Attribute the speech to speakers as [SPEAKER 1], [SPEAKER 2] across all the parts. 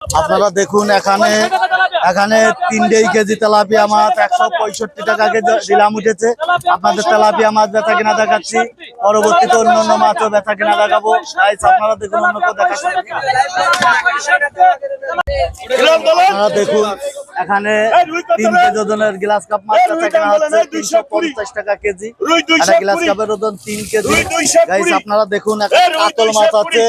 [SPEAKER 1] আপনারা দেখুন এখানে এখানে 3 কেজি তেলাপিয়া মাছ 165 টাকা কেজি দিলাম উঠেছে। আপনাদের তেলাপিয়া মাছ বেচা কিনা দেখাচ্ছি, পরবর্তীতে অন্যান্য মাছও বেচা কিনা দেখাবো। আপনারা দেখুন অন্য কেউ দেখাচ্ছি। আপনারা দেখুন এখানে 3 কেজি ওজনের গ্লাস কাপ মাছ বেচা কিনা হচ্ছে 350 টাকা কেজি। একটা গ্লাস কাপের ওজন 3 কেজি। গাইস আপনারা দেখুন কাতল মাছ আছে,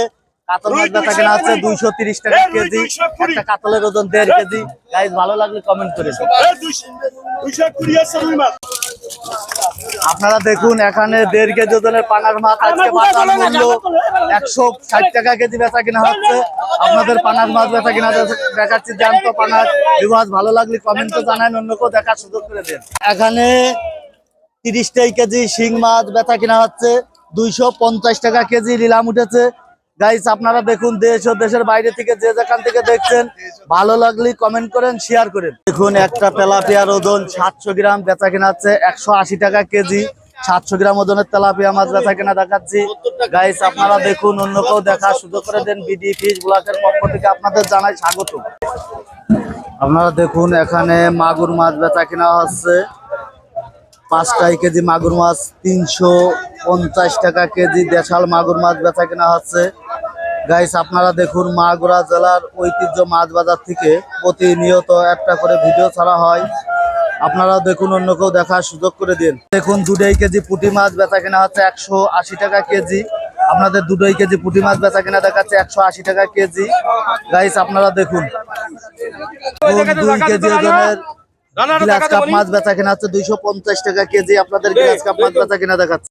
[SPEAKER 1] কাতল মাছ বেচা কেনা আছে 230 টাকা কেজি। একটা কাতলের ওজন 1.5 কেজি। গাইস ভালো লাগলে কমেন্ট করে আপনারা দেখুন এখানে 1.5 কেজি ওজনের পানার মাছ আজকে বাজার মূল্য 160 টাকা কেজি বেচা কিনা হচ্ছে। আপনাদের পানার মাছ বেচা কিনা দেখাচ্ছি, জ্যান্ত পানার বিভাজ ভালো লাগলে কমেন্টে জানান, অন্য কেউ দেখার সুযোগ করে দেন। এখানে 30 কেজি শিং মাছ বেচা কিনা হচ্ছে 250 টাকা কেজি নিলাম উঠেছে। গাইস আপনারা দেখুন দেশ ও দেশের বাইরে থেকে যে যেখান থেকে দেখছেন ভালো লাগলে কমেন্ট করেন, শেয়ার করেন। দেখুন একটা তেলাপিয়ার ওজন 700 গ্রাম বেচা কেনা হচ্ছে 180 টাকা কেজি। 700 গ্রাম ওজনের তেলাপিয়া মাছ বেচা কেনা দেখাচ্ছি। গাইস আপনারা দেখুন, অন্য কেউ দেখার সুযোগ করে দেন। বিডি ফিশ ব্লকের পক্ষ থেকে আপনাদের জানাই স্বাগত। আপনারা দেখুন এখানে মাগুর মাছ বেচা কেনা হচ্ছে 5 কেজি মাগুর মাছ 350 টাকা কেজি। দেশাল মাগুর মাছ বেচা কেনা হচ্ছে। গাইস আপনারা দেখুন মাগুরা জেলার ঐতিহ্য মাছ বাজার থেকে প্রতিনিয়ত একটা করে ভিডিও ছাড়া হয়। আপনারা দেখুন, অন্য কেউ দেখার সুযোগ করে দিন। দেখুন 2 কেজি পুঁটি মাছ বেচা কেনা হচ্ছে 180 টাকা কেজি। আপনাদের 2 কেজি পুঁটি মাছ বেচা কেনা দেখাচ্ছে 180 টাকা কেজি। গাইস আপনারা দেখুন 2 কেজি ওজনের গ্লাস কাপ মাছ বেচা কেনা হচ্ছে 250 টাকা কেজি। আপনাদের গ্লাস কাপ মাছ বেচা কেনা দেখাচ্ছে।